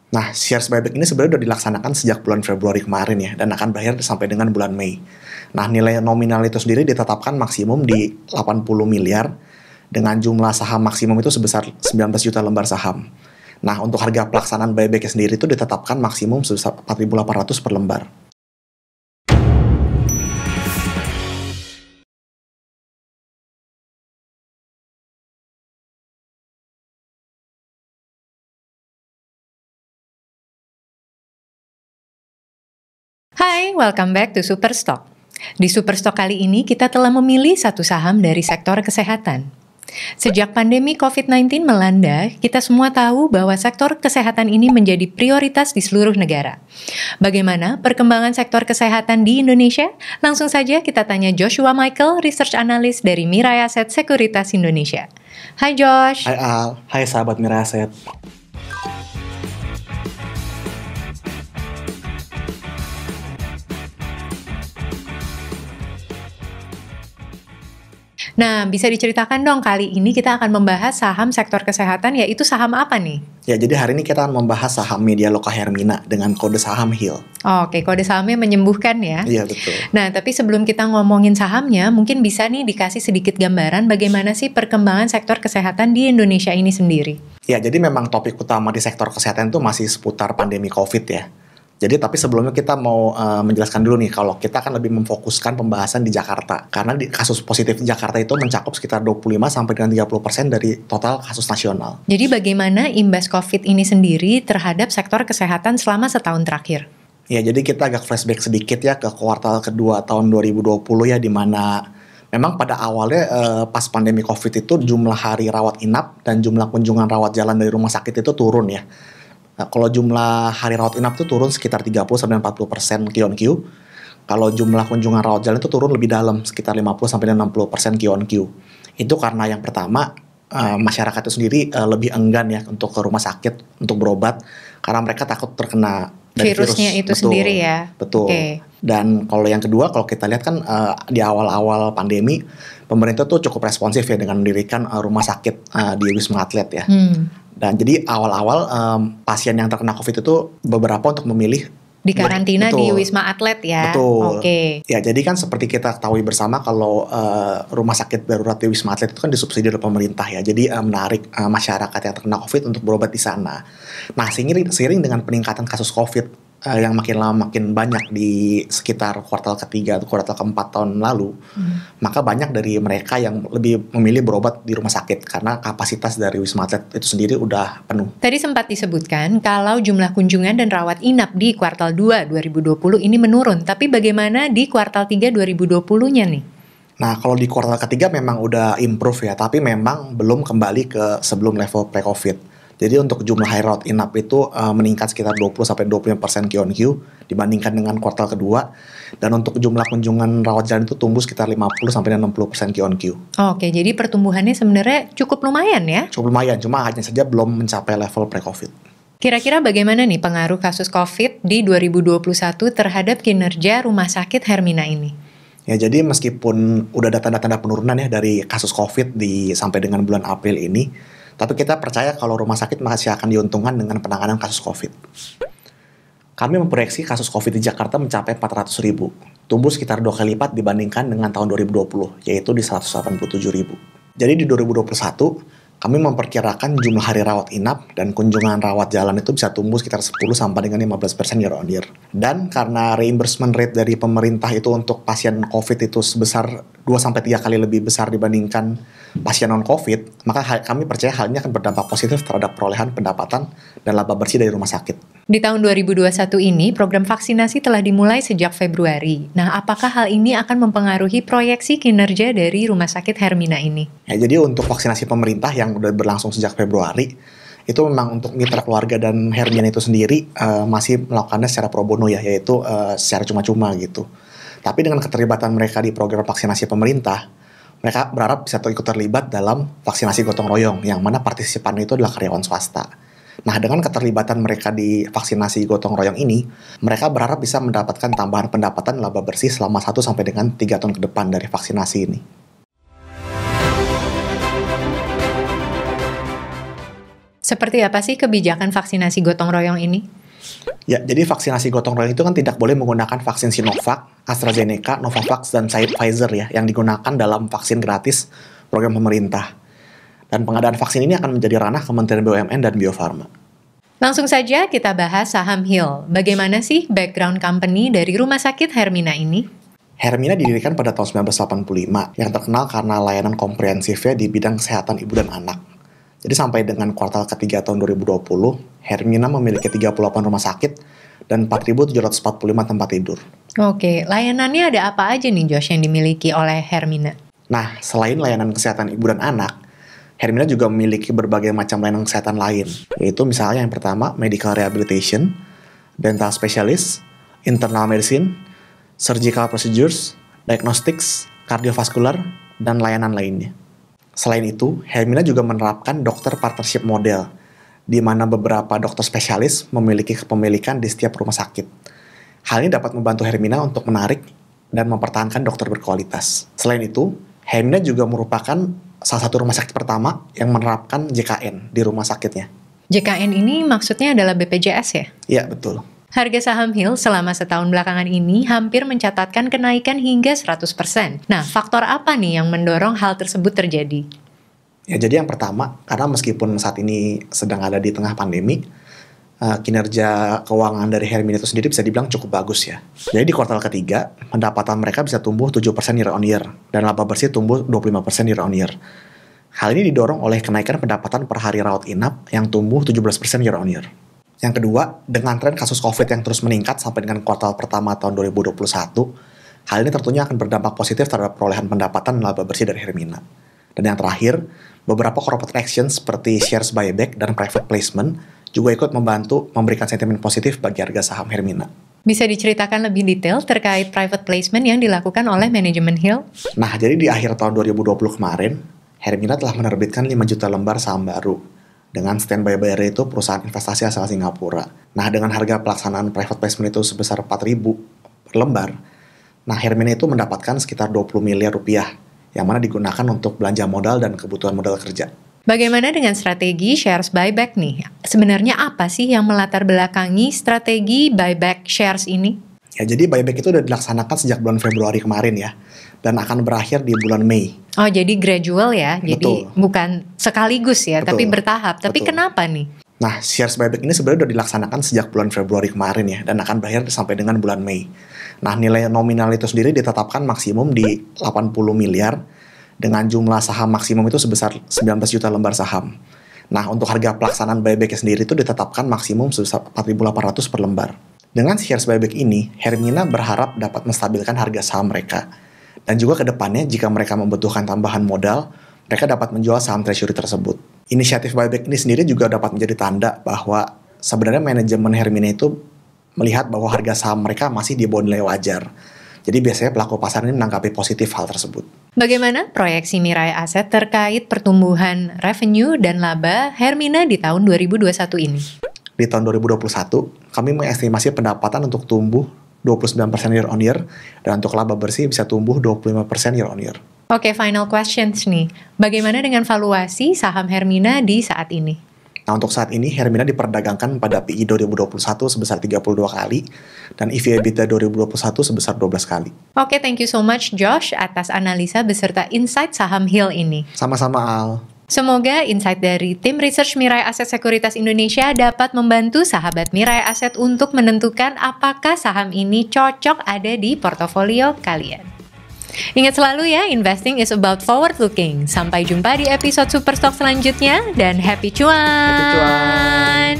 Nah, shares buyback ini sebenarnya udah dilaksanakan sejak bulan Februari kemarin ya, dan akan berakhir sampai dengan bulan Mei. Nah, nilai nominal itu sendiri ditetapkan maksimum di 80 miliar, dengan jumlah saham maksimum itu sebesar 19 juta lembar saham. Nah, untuk harga pelaksanaan buyback sendiri itu ditetapkan maksimum sebesar 4.800 per lembar. Hai, welcome back to Superstock. Di Superstock kali ini kita telah memilih satu saham dari sektor kesehatan. Sejak pandemi COVID-19 melanda, kita semua tahu bahwa sektor kesehatan ini menjadi prioritas di seluruh negara. Bagaimana perkembangan sektor kesehatan di Indonesia? Langsung saja kita tanya Joshua Michael, Research Analyst dari Mirai Asset Sekuritas Indonesia. Hai Josh. Hai Al, hai sahabat Mirai Asset. Nah, bisa diceritakan dong kali ini kita akan membahas saham sektor kesehatan, yaitu saham apa nih? Ya, jadi hari ini kita akan membahas saham Medialoka Hermina dengan kode saham HIL. Oke, kode sahamnya menyembuhkan ya? Iya, betul. Nah, tapi sebelum kita ngomongin sahamnya, mungkin bisa nih dikasih sedikit gambaran bagaimana sih perkembangan sektor kesehatan di Indonesia ini sendiri. Ya, jadi memang topik utama di sektor kesehatan itu masih seputar pandemi COVID ya. Jadi tapi sebelumnya kita mau menjelaskan dulu nih kalau kita kan lebih memfokuskan pembahasan di Jakarta. Karena di kasus positif di Jakarta itu mencakup sekitar 25 sampai dengan 30% dari total kasus nasional. Jadi bagaimana imbas COVID ini sendiri terhadap sektor kesehatan selama setahun terakhir? Ya, jadi kita agak flashback sedikit ya ke kuartal kedua tahun 2020 ya, di mana memang pada awalnya pas pandemi COVID itu jumlah hari rawat inap dan jumlah kunjungan rawat jalan dari rumah sakit itu turun ya. Nah, kalau jumlah hari rawat inap itu turun sekitar 30-40% Q-on-Q. Kalau jumlah kunjungan rawat jalan itu turun lebih dalam, sekitar 50-60% Q-on-Q. Itu karena yang pertama, masyarakat itu sendiri lebih enggan ya untuk ke rumah sakit, untuk berobat. Karena mereka takut terkena dari virusnya itu betul, sendiri ya? Betul. Okay. Dan kalau yang kedua, kalau kita lihat kan di awal-awal pandemi, pemerintah tuh cukup responsif ya dengan mendirikan rumah sakit di Wisma Atlet ya. Dan jadi awal-awal pasien yang terkena COVID itu beberapa untuk memilih di karantina di Wisma Atlet ya. Betul. Oke. Ya, jadi kan seperti kita ketahui bersama kalau rumah sakit darurat di Wisma Atlet itu kan disubsidi oleh pemerintah ya. Jadi menarik masyarakat yang terkena COVID untuk berobat di sana. Nah, seiring dengan peningkatan kasus COVID yang makin lama makin banyak di sekitar kuartal ketiga atau kuartal keempat tahun lalu, maka banyak dari mereka yang lebih memilih berobat di rumah sakit karena kapasitas dari Wisma Atlet itu sendiri udah penuh. Tadi sempat disebutkan kalau jumlah kunjungan dan rawat inap di kuartal 2 2020 ini menurun, tapi bagaimana di kuartal 3 2020-nya nih? Nah, kalau di kuartal ketiga memang udah improve ya, tapi memang belum kembali ke sebelum level pre-COVID. Jadi untuk jumlah hari rawat inap itu meningkat sekitar 20-25% Q-on-Q dibandingkan dengan kuartal kedua. Dan untuk jumlah kunjungan rawat jalan itu tumbuh sekitar 50-60% Q-on-Q. Oke, jadi pertumbuhannya sebenarnya cukup lumayan ya? Cukup lumayan, cuma hanya saja belum mencapai level pre-COVID. Kira-kira bagaimana nih pengaruh kasus COVID di 2021 terhadap kinerja rumah sakit Hermina ini? Ya, jadi meskipun udah ada tanda-tanda penurunan ya dari kasus COVID sampai dengan bulan April ini, tapi kita percaya kalau rumah sakit masih akan diuntungkan dengan penanganan kasus COVID. Kami memproyeksi kasus COVID di Jakarta mencapai 400.000, tumbuh sekitar 2 kali lipat dibandingkan dengan tahun 2020, yaitu di 187.000. Jadi di 2021, kami memperkirakan jumlah hari rawat inap dan kunjungan rawat jalan itu bisa tumbuh sekitar 10 sampai dengan 15% year on year. Dan karena reimbursement rate dari pemerintah itu untuk pasien COVID itu sebesar 2-3 kali lebih besar dibandingkan pasien non-COVID, maka kami percaya hal ini akan berdampak positif terhadap perolehan pendapatan dan laba bersih dari rumah sakit. Di tahun 2021 ini, program vaksinasi telah dimulai sejak Februari. Nah, apakah hal ini akan mempengaruhi proyeksi kinerja dari rumah sakit Hermina ini? Ya, jadi untuk vaksinasi pemerintah yang udah berlangsung sejak Februari, itu memang untuk mitra keluarga dan Hermina itu sendiri masih melakukannya secara pro bono ya, yaitu secara cuma-cuma gitu. Tapi dengan keterlibatan mereka di program vaksinasi pemerintah, mereka berharap bisa ikut terlibat dalam vaksinasi gotong royong, yang mana partisipannya itu adalah karyawan swasta. Nah, dengan keterlibatan mereka di vaksinasi gotong royong ini, mereka berharap bisa mendapatkan tambahan pendapatan laba bersih selama 1 sampai dengan 3 tahun ke depan dari vaksinasi ini. Seperti apa sih kebijakan vaksinasi gotong royong ini? Ya, jadi vaksinasi gotong royong itu kan tidak boleh menggunakan vaksin Sinovac, AstraZeneca, Novavax, dan Pfizer ya, yang digunakan dalam vaksin gratis program pemerintah. Dan pengadaan vaksin ini akan menjadi ranah Kementerian BUMN dan Bio Farma. Langsung saja kita bahas saham Hill. Bagaimana sih background company dari Rumah Sakit Hermina ini? Hermina didirikan pada tahun 1985 yang terkenal karena layanan komprehensifnya di bidang kesehatan ibu dan anak. Jadi sampai dengan kuartal ketiga tahun 2020, Hermina memiliki 38 rumah sakit dan 4.745 tempat tidur. Oke, layanannya ada apa aja nih Josh yang dimiliki oleh Hermina? Nah, selain layanan kesehatan ibu dan anak, Hermina juga memiliki berbagai macam layanan kesehatan lain, yaitu misalnya yang pertama, medical rehabilitation, dental specialist, internal medicine, surgical procedures, diagnostics, cardiovascular, dan layanan lainnya. Selain itu, Hermina juga menerapkan dokter partnership model, di mana beberapa dokter spesialis memiliki kepemilikan di setiap rumah sakit. Hal ini dapat membantu Hermina untuk menarik dan mempertahankan dokter berkualitas. Selain itu, Hermina juga merupakan salah satu rumah sakit pertama yang menerapkan JKN di rumah sakitnya. JKN ini maksudnya adalah BPJS ya? Iya, betul. Harga saham Hill selama setahun belakangan ini hampir mencatatkan kenaikan hingga 100%. Nah, faktor apa nih yang mendorong hal tersebut terjadi? Ya, jadi yang pertama, karena meskipun saat ini sedang ada di tengah pandemi, kinerja keuangan dari Hermina itu sendiri bisa dibilang cukup bagus ya. Jadi di kuartal ketiga, pendapatan mereka bisa tumbuh 7% year on year, dan laba bersih tumbuh 25% year on year. Hal ini didorong oleh kenaikan pendapatan per hari rawat inap yang tumbuh 17% year on year. Yang kedua, dengan tren kasus COVID yang terus meningkat sampai dengan kuartal pertama tahun 2021, hal ini tentunya akan berdampak positif terhadap perolehan pendapatan dan laba bersih dari Hermina. Dan yang terakhir, beberapa corporate action seperti shares buyback dan private placement juga ikut membantu memberikan sentimen positif bagi harga saham Hermina. Bisa diceritakan lebih detail terkait private placement yang dilakukan oleh manajemen Hill? Nah, jadi di akhir tahun 2020 kemarin, Hermina telah menerbitkan 5 juta lembar saham baru dengan standby buyer itu perusahaan investasi asal Singapura. Nah, dengan harga pelaksanaan private placement itu sebesar 4.000 per lembar, nah Hermina itu mendapatkan sekitar 20 miliar rupiah, yang mana digunakan untuk belanja modal dan kebutuhan modal kerja. Bagaimana dengan strategi shares buyback nih? Sebenarnya apa sih yang melatar belakangi strategi buyback shares ini? Ya, jadi buyback itu udah dilaksanakan sejak bulan Februari kemarin ya, dan akan berakhir di bulan Mei. Oh, jadi gradual ya? Betul. Jadi bukan sekaligus ya, Betul. tapi bertahap. Tapi Betul. kenapa nih? Nah, shares buyback ini sebenarnya udah dilaksanakan sejak bulan Februari kemarin ya, dan akan berakhir sampai dengan bulan Mei. Nah, nilai nominal itu sendiri ditetapkan maksimum di 80 miliar, dengan jumlah saham maksimum itu sebesar 19 juta lembar saham. Nah, untuk harga pelaksanaan buyback sendiri itu ditetapkan maksimum sebesar 4.800 per lembar. Dengan shares buyback ini, Hermina berharap dapat menstabilkan harga saham mereka. Dan juga ke depannya, jika mereka membutuhkan tambahan modal, mereka dapat menjual saham treasury tersebut. Inisiatif buyback ini sendiri juga dapat menjadi tanda bahwa sebenarnya manajemen Hermina itu melihat bahwa harga saham mereka masih di bawah nilai wajar. Jadi biasanya pelaku pasar ini menanggapi positif hal tersebut. Bagaimana proyeksi Mirae Asset terkait pertumbuhan revenue dan laba Hermina di tahun 2021 ini? Di tahun 2021, kami mengestimasi pendapatan untuk tumbuh 29% year on year, dan untuk laba bersih bisa tumbuh 25% year on year. Oke, final questions nih. Bagaimana dengan valuasi saham Hermina di saat ini? Nah, untuk saat ini Hermina diperdagangkan pada PI 2021 sebesar 32 kali, dan EV/EBITDA 2021 sebesar 12 kali. Oke, thank you so much Josh atas analisa beserta insight saham Hill ini. Sama-sama, Al. Semoga insight dari tim research Mirae Asset Sekuritas Indonesia dapat membantu sahabat Mirae Asset untuk menentukan apakah saham ini cocok ada di portofolio kalian. Ingat selalu ya, investing is about forward looking. Sampai jumpa di episode Superstock selanjutnya dan happy cuan! Happy cuan!